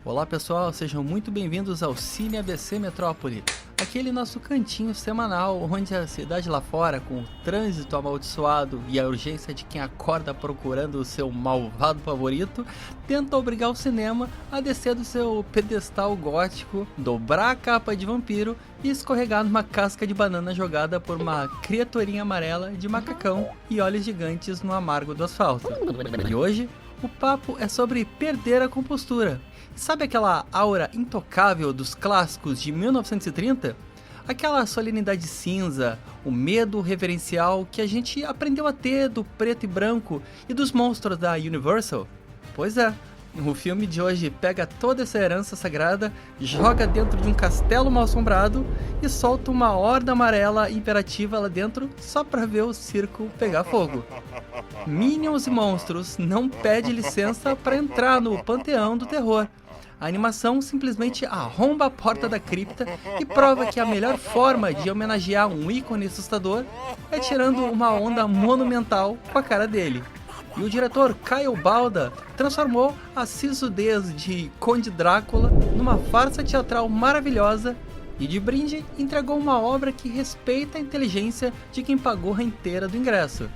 Olá pessoal, sejam muito bem-vindos ao Cine ABC Metrópole, aquele nosso cantinho semanal onde a cidade lá fora, com o trânsito amaldiçoado e a urgência de quem acorda procurando o seu malvado favorito, tenta obrigar o cinema a descer do seu pedestal gótico, dobrar a capa de vampiro e escorregar numa casca de banana jogada por uma criaturinha amarela de macacão e olhos gigantes no amargo do asfalto. E hoje, o papo é sobre perder a compostura. Sabe aquela aura intocável dos clássicos de 1930? Aquela solenidade cinza, o medo reverencial que a gente aprendeu a ter do preto e branco e dos monstros da Universal? Pois é, o filme de hoje pega toda essa herança sagrada, joga dentro de um castelo mal assombrado e solta uma horda amarela imperativa lá dentro só pra ver o circo pegar fogo. Minions e Monstros não pede licença para entrar no panteão do terror. A animação simplesmente arromba a porta da cripta e prova que a melhor forma de homenagear um ícone assustador é tirando uma onda monumental com a cara dele. E o diretor Kyle Balda transformou a sisudez de Conde Drácula numa farsa teatral maravilhosa e de brinde entregou uma obra que respeita a inteligência de quem pagou a inteira do ingresso.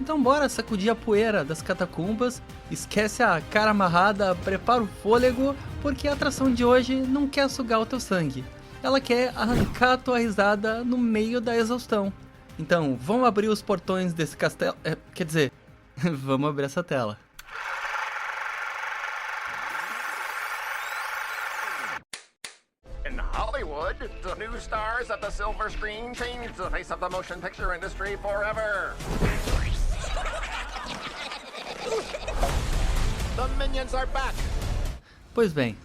Então bora sacudir a poeira das catacumbas, esquece a cara amarrada, prepara o fôlego, porque a atração de hoje não quer sugar o teu sangue. Ela quer arrancar a tua risada no meio da exaustão. Então vamos abrir os portões desse castelo... quer dizer, vamos abrir essa tela. In Hollywood, the new stars at the silver screen changed the face of the motion picture industry forever. The Minions are back. Pois bem,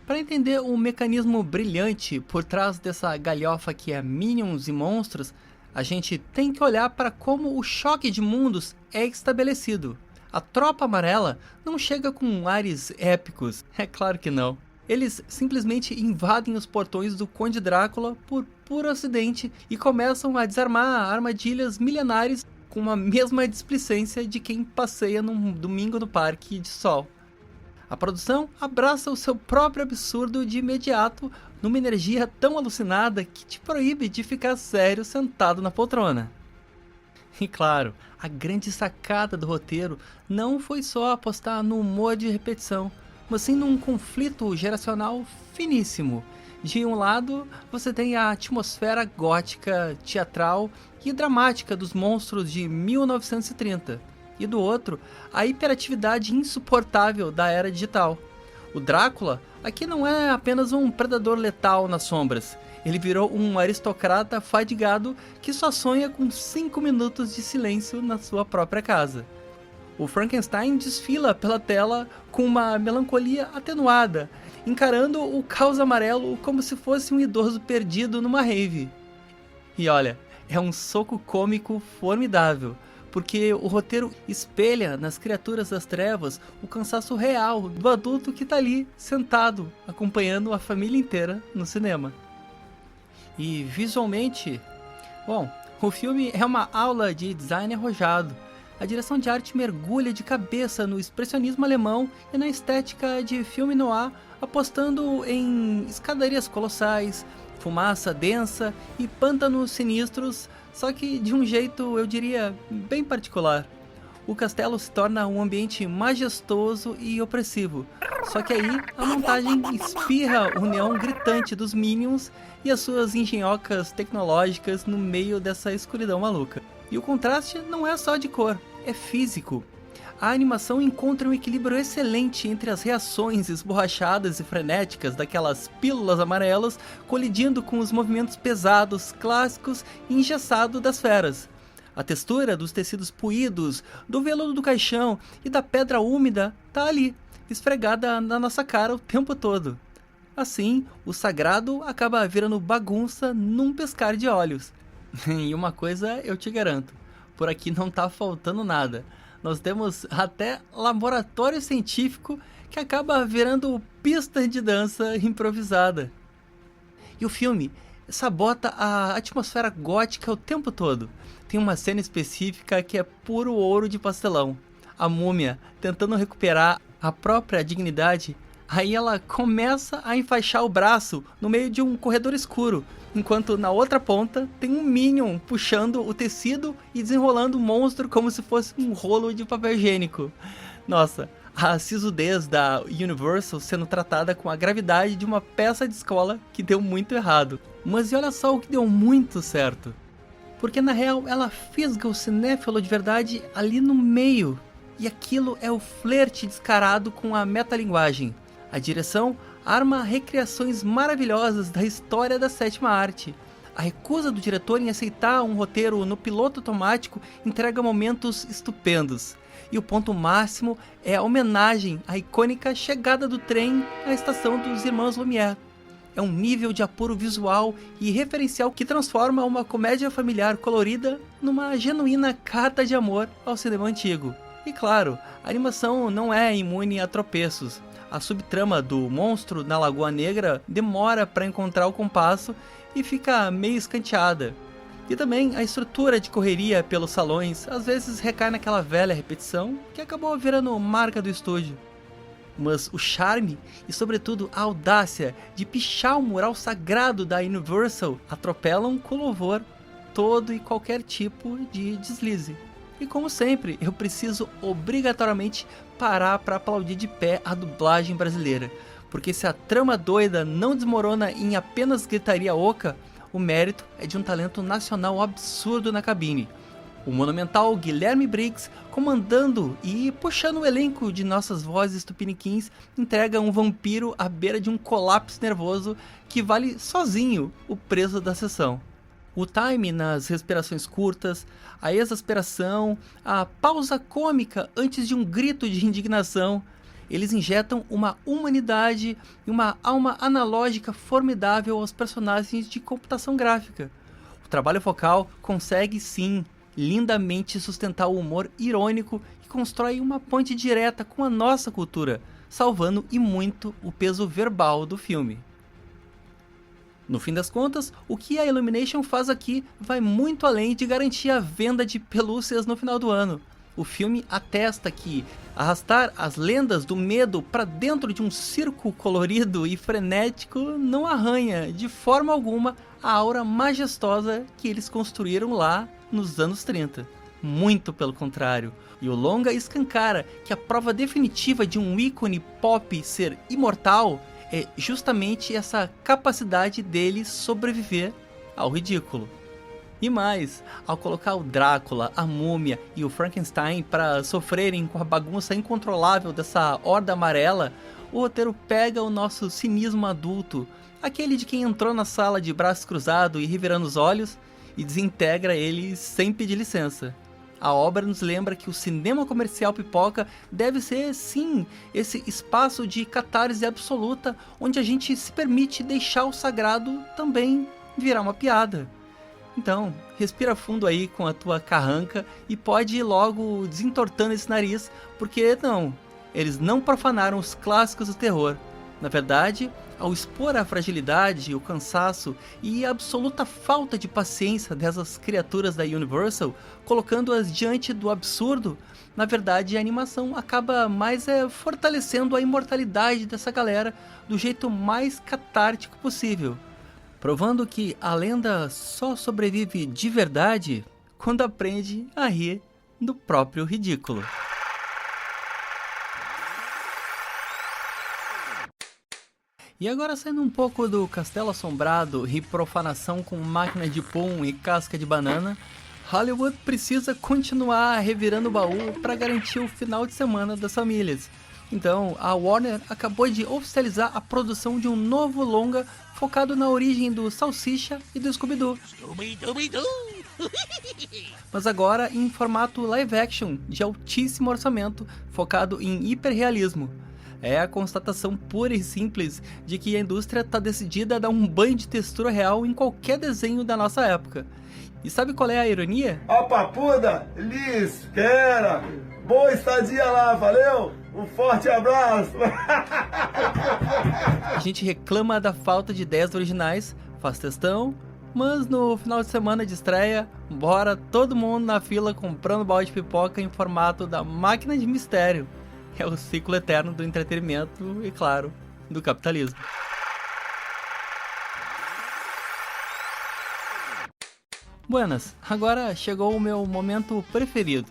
para entender o mecanismo brilhante por trás dessa galhofa que é Minions e Monstros, a gente tem que olhar para como o choque de mundos é estabelecido. A Tropa Amarela não chega com ares épicos, é claro que não. Eles simplesmente invadem os portões do Conde Drácula por puro acidente e começam a desarmar armadilhas milenares com a mesma displicência de quem passeia num domingo no parque de sol. A produção abraça o seu próprio absurdo de imediato numa energia tão alucinada que te proíbe de ficar sério sentado na poltrona. E claro, a grande sacada do roteiro não foi só apostar no humor de repetição, mas sim num conflito geracional finíssimo. De um lado, você tem a atmosfera gótica, teatral e dramática dos monstros de 1930. E do outro, a hiperatividade insuportável da era digital. O Drácula aqui não é apenas um predador letal nas sombras. Ele virou um aristocrata fadigado que só sonha com 5 minutos de silêncio na sua própria casa. O Frankenstein desfila pela tela com uma melancolia atenuada, encarando o caos amarelo como se fosse um idoso perdido numa rave. E olha, é um soco cômico formidável, porque o roteiro espelha nas criaturas das trevas o cansaço real do adulto que está ali sentado, acompanhando a família inteira no cinema. E visualmente, bom, o filme é uma aula de design arrojado. A direção de arte mergulha de cabeça no expressionismo alemão e na estética de filme noir, apostando em escadarias colossais, fumaça densa e pântanos sinistros, só que de um jeito, eu diria, bem particular. O castelo se torna um ambiente majestoso e opressivo, só que aí a montagem espirra o neon gritante dos Minions e as suas engenhocas tecnológicas no meio dessa escuridão maluca. E o contraste não é só de cor, é físico. A animação encontra um equilíbrio excelente entre as reações esborrachadas e frenéticas daquelas pílulas amarelas colidindo com os movimentos pesados, clássicos e engessados das feras. A textura dos tecidos puídos, do veludo do caixão e da pedra úmida tá ali, esfregada na nossa cara o tempo todo. Assim, o sagrado acaba virando bagunça num piscar de olhos. E uma coisa eu te garanto, por aqui não tá faltando nada. Nós temos até laboratório científico que acaba virando pista de dança improvisada. E o filme sabota a atmosfera gótica o tempo todo. Tem uma cena específica que é puro ouro de pastelão. A múmia, tentando recuperar a própria dignidade, Aí ela começa a enfaixar o braço no meio de um corredor escuro, enquanto na outra ponta tem um Minion puxando o tecido e desenrolando o monstro como se fosse um rolo de papel higiênico. Nossa, a sisudez da Universal sendo tratada com a gravidade de uma peça de escola que deu muito errado. Mas e olha só o que deu muito certo. Porque na real ela fisga o cinéfilo de verdade ali no meio. E aquilo é o flerte descarado com a metalinguagem. A direção arma recriações maravilhosas da história da sétima arte. A recusa do diretor em aceitar um roteiro no piloto automático entrega momentos estupendos. E o ponto máximo é a homenagem à icônica chegada do trem à estação dos Irmãos Lumière. É um nível de apuro visual e referencial que transforma uma comédia familiar colorida numa genuína carta de amor ao cinema antigo. E claro, a animação não é imune a tropeços. A subtrama do monstro na Lagoa Negra demora para encontrar o compasso e fica meio escanteada. E também a estrutura de correria pelos salões às vezes recai naquela velha repetição que acabou virando marca do estúdio. Mas o charme e sobretudo a audácia de pichar o mural sagrado da Universal atropelam com louvor todo e qualquer tipo de deslize. E como sempre, eu preciso obrigatoriamente parar para aplaudir de pé a dublagem brasileira, porque se a trama doida não desmorona em apenas gritaria oca, o mérito é de um talento nacional absurdo na cabine. O monumental Guilherme Briggs, comandando e puxando o elenco de nossas vozes tupiniquins, entrega um vampiro à beira de um colapso nervoso que vale sozinho o preço da sessão. O time nas respirações curtas, a exasperação, a pausa cômica antes de um grito de indignação, eles injetam uma humanidade e uma alma analógica formidável aos personagens de computação gráfica. O trabalho focal consegue sim lindamente sustentar o humor irônico que constrói uma ponte direta com a nossa cultura, salvando e muito o peso verbal do filme. No fim das contas, o que a Illumination faz aqui vai muito além de garantir a venda de pelúcias no final do ano. O filme atesta que arrastar as lendas do medo para dentro de um circo colorido e frenético não arranha de forma alguma a aura majestosa que eles construíram lá nos anos 30. Muito pelo contrário. E o longa escancara que a prova definitiva de um ícone pop ser imortal é justamente essa capacidade dele sobreviver ao ridículo. E mais, ao colocar o Drácula, a Múmia e o Frankenstein para sofrerem com a bagunça incontrolável dessa horda amarela, o roteiro pega o nosso cinismo adulto, aquele de quem entrou na sala de braços cruzados e revirando os olhos, e desintegra ele sem pedir licença. A obra nos lembra que o cinema comercial pipoca deve ser, sim, esse espaço de catarse absoluta onde a gente se permite deixar o sagrado também virar uma piada. Então, respira fundo aí com a tua carranca e pode ir logo desentortando esse nariz, porque não, eles não profanaram os clássicos do terror. Na verdade, ao expor a fragilidade, o cansaço e a absoluta falta de paciência dessas criaturas da Universal, colocando-as diante do absurdo, na verdade a animação acaba mais fortalecendo a imortalidade dessa galera do jeito mais catártico possível, provando que a lenda só sobrevive de verdade quando aprende a rir do próprio ridículo. E agora, saindo um pouco do castelo assombrado e profanação com máquina de pum e casca de banana, Hollywood precisa continuar revirando o baú para garantir o final de semana das famílias. Então, a Warner acabou de oficializar a produção de um novo longa focado na origem do Salsicha e do Scooby-Doo. Mas agora em formato live action, de altíssimo orçamento, focado em hiperrealismo. É a constatação pura e simples de que a indústria está decidida a dar um banho de textura real em qualquer desenho da nossa época. E sabe qual é a ironia? A papuda, Liz, Kera, boa estadia lá, valeu? Um forte abraço! A gente reclama da falta de ideias originais, faz textão, mas no final de semana de estreia, bora todo mundo na fila comprando balde de pipoca em formato da Máquina de Mistério. é o ciclo eterno do entretenimento e, claro, do capitalismo. Buenas, agora chegou o meu momento preferido,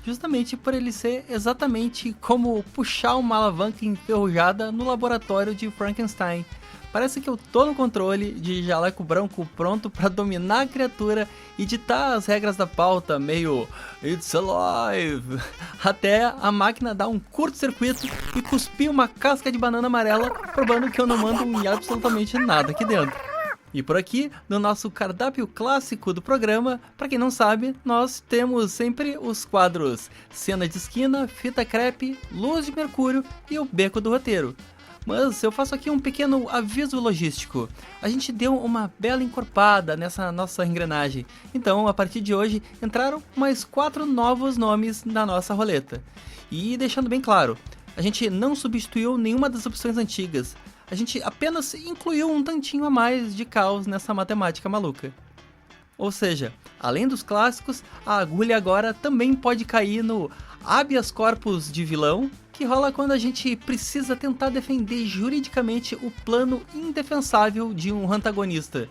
justamente por ele ser exatamente como puxar uma alavanca enferrujada no laboratório de Frankenstein. Parece que eu tô no controle de jaleco branco pronto pra dominar a criatura e ditar as regras da pauta, meio "It's alive", até a máquina dar um curto-circuito e cuspir uma casca de banana amarela, provando que eu não mando em absolutamente nada aqui dentro. E por aqui, no nosso cardápio clássico do programa, para quem não sabe, nós temos sempre os quadros Cena de Esquina, Fita Crepe, Luz de Mercúrio e o Beco do Roteiro. Mas eu faço aqui um pequeno aviso logístico. A gente deu uma bela encorpada nessa nossa engrenagem. Então, a partir de hoje, entraram mais 4 novos nomes na nossa roleta. E deixando bem claro, a gente não substituiu nenhuma das opções antigas. A gente apenas incluiu um tantinho a mais de caos nessa matemática maluca. Ou seja, além dos clássicos, a agulha agora também pode cair no habeas corpus de vilão, que rola quando a gente precisa tentar defender juridicamente o plano indefensável de um antagonista.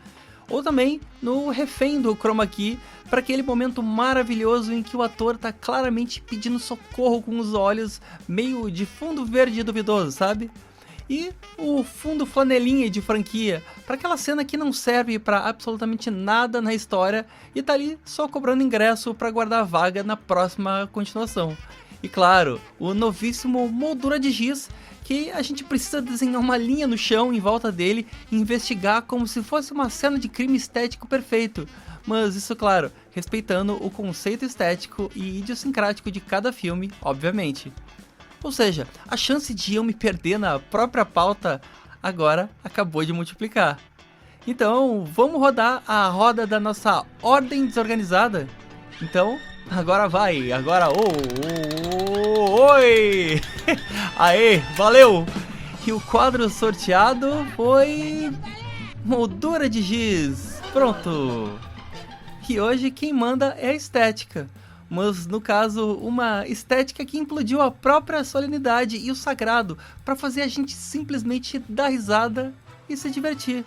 Ou também no refém do chroma key, para aquele momento maravilhoso em que o ator tá claramente pedindo socorro com os olhos meio de fundo verde duvidoso, sabe? E o fundo flanelinha de franquia, para aquela cena que não serve para absolutamente nada na história e tá ali só cobrando ingresso para guardar vaga na próxima continuação. E claro, o novíssimo moldura de giz, que a gente precisa desenhar uma linha no chão em volta dele e investigar como se fosse uma cena de crime estético perfeito. Mas isso, claro, respeitando o conceito estético e idiosincrático de cada filme, obviamente. Ou seja, a chance de eu me perder na própria pauta agora acabou de multiplicar. Então, vamos rodar a roda da nossa ordem desorganizada? Então, agora vai, agora oi! Aê, valeu! E o quadro sorteado foi moldura de giz, pronto! E hoje quem manda é a estética. Mas, no caso, uma estética que implodiu a própria solenidade e o sagrado para fazer a gente simplesmente dar risada e se divertir.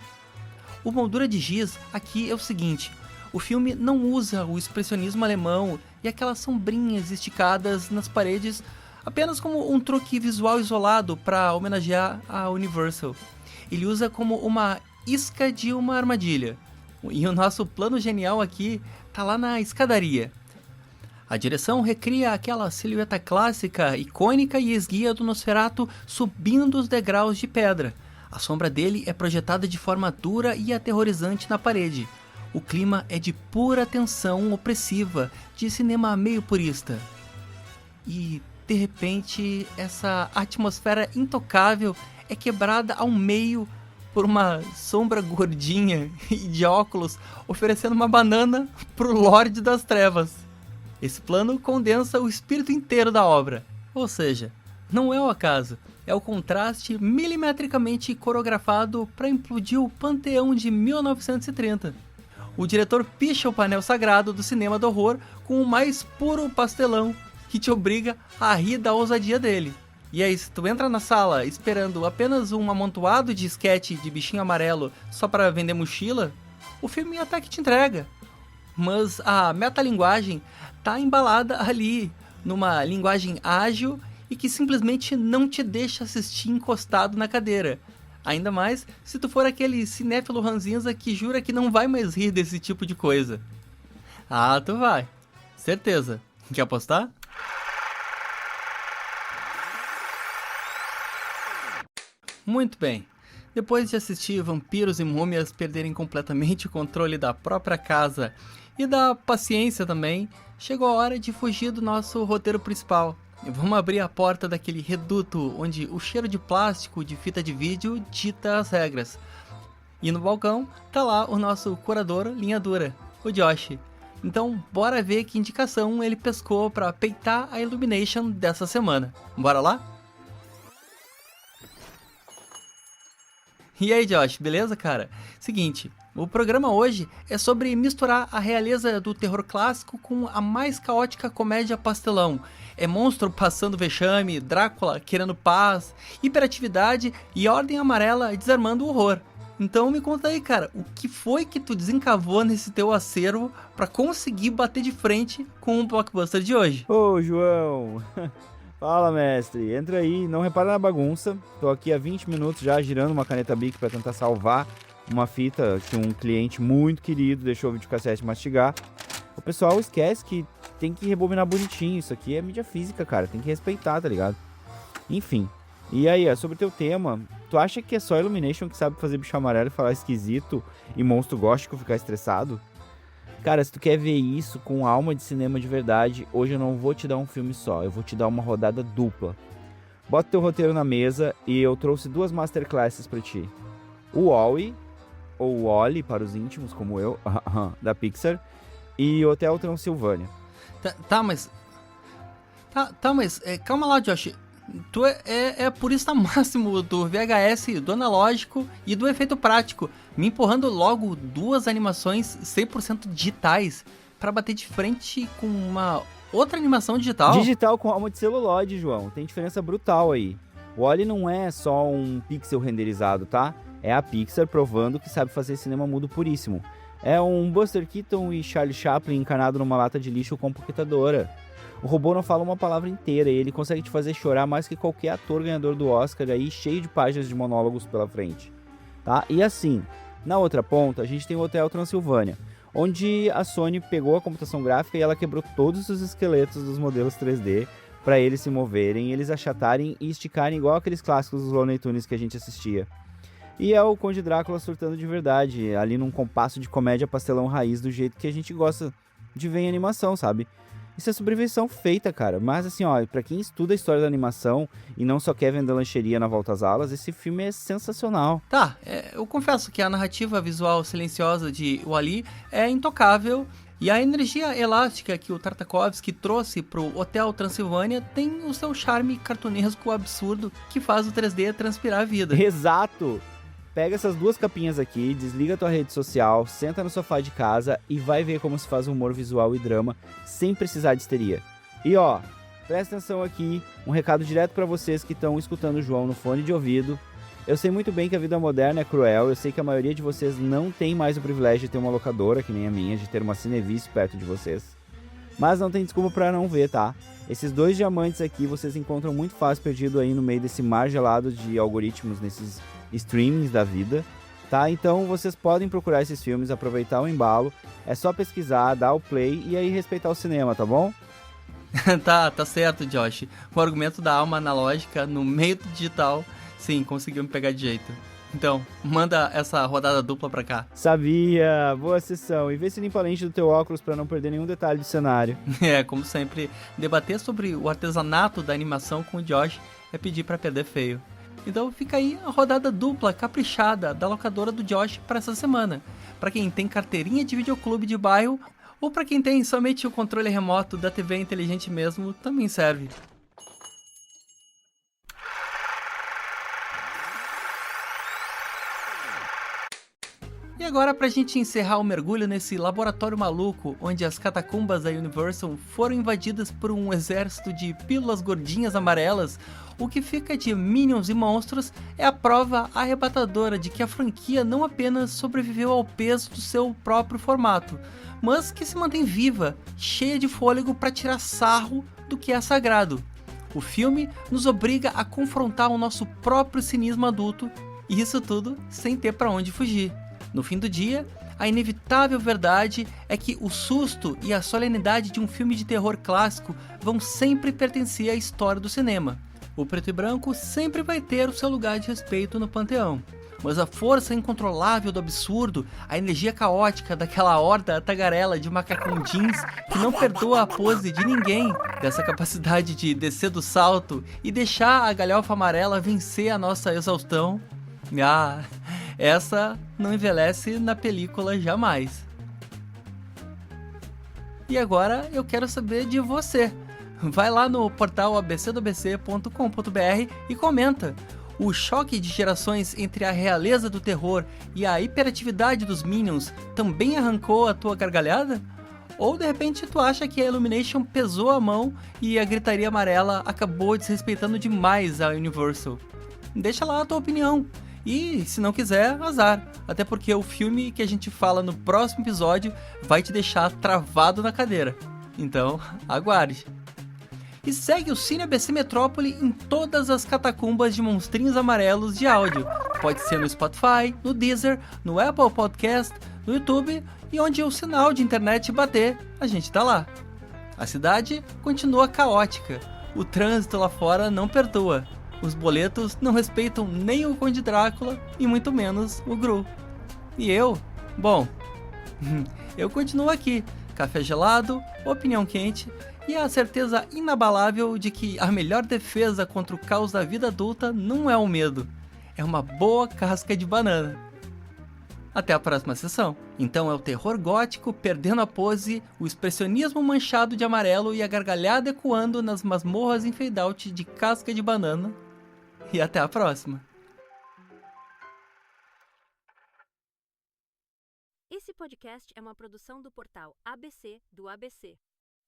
O moldura de giz aqui é o seguinte: o filme não usa o expressionismo alemão e aquelas sombrinhas esticadas nas paredes apenas como um truque visual isolado para homenagear a Universal. Ele usa como uma isca de uma armadilha. E o nosso plano genial aqui tá lá na escadaria. A direção recria aquela silhueta clássica, icônica e esguia do Nosferatu subindo os degraus de pedra. A sombra dele é projetada de forma dura e aterrorizante na parede. O clima é de pura tensão opressiva, de cinema meio purista. E, de repente, essa atmosfera intocável é quebrada ao meio por uma sombra gordinha e de óculos oferecendo uma banana pro Lorde das Trevas. Esse plano condensa o espírito inteiro da obra, ou seja, não é o acaso, é o contraste milimetricamente coreografado para implodir o panteão de 1930. O diretor picha o painel sagrado do cinema do horror com o mais puro pastelão, que te obriga a rir da ousadia dele. E aí, se tu entra na sala esperando apenas um amontoado de esquete de bichinho amarelo só para vender mochila, o filme até que te entrega. Mas a metalinguagem tá embalada ali, numa linguagem ágil e que simplesmente não te deixa assistir encostado na cadeira. Ainda mais se tu for aquele cinéfilo ranzinza que jura que não vai mais rir desse tipo de coisa. Ah, tu vai. Certeza. Quer apostar? Muito bem. Depois de assistir vampiros e múmias perderem completamente o controle da própria casa e da paciência também, chegou a hora de fugir do nosso roteiro principal. Vamos abrir a porta daquele reduto onde o cheiro de plástico de fita de vídeo dita as regras. E no balcão tá lá o nosso curador linha dura, o Josh. Então bora ver que indicação ele pescou para peitar a Illumination dessa semana. Bora lá? E aí, Josh, beleza, cara? Seguinte, O programa hoje é sobre misturar a realeza do terror clássico com a mais caótica comédia pastelão. É monstro passando vexame, Drácula querendo paz, hiperatividade e Ordem Amarela desarmando o horror. Então me conta aí, cara, o que foi que tu desencavou nesse teu acervo pra conseguir bater de frente com o blockbuster de hoje? Ô, João! Fala, mestre. Entra aí, não repara na bagunça. Tô aqui há 20 minutos já girando uma caneta Bic pra tentar salvar uma fita que um cliente muito querido deixou o videocassete mastigar. O pessoal esquece que tem que rebobinar bonitinho. Isso aqui é mídia física, cara. Tem que respeitar, tá ligado? Enfim. E aí, sobre o teu tema, tu acha que é só Illumination que sabe fazer bicho amarelo e falar esquisito e monstro gótico ficar estressado? Cara, se tu quer ver isso com alma de cinema de verdade, hoje eu não vou te dar um filme só, eu vou te dar uma rodada dupla. Bota teu roteiro na mesa e eu trouxe 2 masterclasses pra ti. O Wall-E, ou Wall-E para os íntimos como eu, da Pixar, e Hotel Transilvânia. Mas calma lá, Josh. Tu é purista máximo do VHS, do analógico e do efeito prático, me empurrando logo 2 animações 100% digitais pra bater de frente com uma outra animação digital. Digital com alma de celulose, João. Tem diferença brutal aí. O Wall-E não é só um pixel renderizado, tá? É a Pixar provando que sabe fazer cinema mudo puríssimo. É um Buster Keaton e Charlie Chaplin encanado numa lata de lixo com computadora. O robô não fala uma palavra inteira e ele consegue te fazer chorar mais que qualquer ator ganhador do Oscar aí, cheio de páginas de monólogos pela frente, tá? E assim, na outra ponta, a gente tem o Hotel Transilvânia, onde a Sony pegou a computação gráfica e ela quebrou todos os esqueletos dos modelos 3D para eles se moverem, eles achatarem e esticarem igual aqueles clássicos dos Looney Tunes que a gente assistia. E é o Conde Drácula surtando de verdade, ali num compasso de comédia pastelão raiz do jeito que a gente gosta de ver em animação, sabe? Isso é sobrevivência feita, cara. Mas assim, ó, pra quem estuda a história da animação e não só quer vender lancheria na volta às alas, esse filme é sensacional. Tá, eu confesso que a narrativa visual silenciosa de Wall-E é intocável e a energia elástica que o Tartakovsky trouxe pro Hotel Transilvânia tem o seu charme cartunesco absurdo que faz o 3D transpirar a vida. Exato! Pega essas 2 capinhas aqui, desliga tua rede social, senta no sofá de casa e vai ver como se faz humor visual e drama sem precisar de histeria. E ó, presta atenção aqui, um recado direto pra vocês que estão escutando o João no fone de ouvido. Eu sei muito bem que a vida moderna é cruel, eu sei que a maioria de vocês não tem mais o privilégio de ter uma locadora, que nem a minha, de ter uma Cinevice perto de vocês. Mas não tem desculpa pra não ver, tá? Esses 2 diamantes aqui vocês encontram muito fácil perdido aí no meio desse mar gelado de algoritmos nesses streamings da vida, tá? Então vocês podem procurar esses filmes, aproveitar o embalo, é só pesquisar, dar o play e aí respeitar o cinema, tá bom? Tá certo, Josh. O argumento da alma analógica no meio do digital, sim, conseguiu me pegar de jeito. Então, manda essa rodada dupla pra cá. Sabia! Boa sessão. E vê se limpa a lente do teu óculos pra não perder nenhum detalhe do cenário. Como sempre, debater sobre o artesanato da animação com o Josh é pedir pra perder feio. Então fica aí a rodada dupla, caprichada, da locadora do Josh para essa semana. Para quem tem carteirinha de videoclube de bairro, ou para quem tem somente o controle remoto da TV inteligente mesmo, também serve. E agora, pra gente encerrar o mergulho nesse laboratório maluco, onde as catacumbas da Universal foram invadidas por um exército de pílulas gordinhas amarelas, o que fica de Minions e monstros é a prova arrebatadora de que a franquia não apenas sobreviveu ao peso do seu próprio formato, mas que se mantém viva, cheia de fôlego para tirar sarro do que é sagrado. O filme nos obriga a confrontar o nosso próprio cinismo adulto, e isso tudo sem ter para onde fugir. No fim do dia, a inevitável verdade é que o susto e a solenidade de um filme de terror clássico vão sempre pertencer à história do cinema. O preto e branco sempre vai ter o seu lugar de respeito no panteão. Mas a força incontrolável do absurdo, a energia caótica daquela horda tagarela de macacão jeans que não perdoa a pose de ninguém, dessa capacidade de descer do salto e deixar a galhofa amarela vencer a nossa exaustão, essa não envelhece na película jamais. E agora eu quero saber de você. Vai lá no portal abcdobc.com.br e comenta. O choque de gerações entre a realeza do terror e a hiperatividade dos Minions também arrancou a tua gargalhada? Ou de repente tu acha que a Illumination pesou a mão e a gritaria amarela acabou desrespeitando demais a Universal? Deixa lá a tua opinião. E se não quiser, azar. Até porque o filme que a gente fala no próximo episódio vai te deixar travado na cadeira. Então, aguarde. E segue o Cine ABC Metrópole em todas as catacumbas de monstrinhos amarelos de áudio. Pode ser no Spotify, no Deezer, no Apple Podcast, no YouTube e onde o sinal de internet bater, a gente tá lá. A cidade continua caótica. O trânsito lá fora não perdoa. Os boletos não respeitam nem o Conde Drácula e muito menos o Gru. E eu? Bom, eu continuo aqui. Café gelado, opinião quente e a certeza inabalável de que a melhor defesa contra o caos da vida adulta não é o medo, é uma boa casca de banana. Até a próxima sessão. Então é o terror gótico perdendo a pose, o expressionismo manchado de amarelo e a gargalhada ecoando nas masmorras em fade out de casca de banana. E até a próxima. Esse podcast é uma produção do portal ABC do ABC.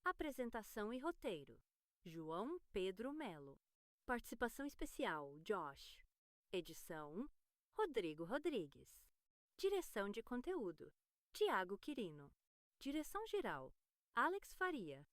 Apresentação e roteiro: João Pedro Melo. Participação especial: Josh. Edição: Rodrigo Rodrigues. Direção de conteúdo: Tiago Quirino. Direção geral: Alex Faria.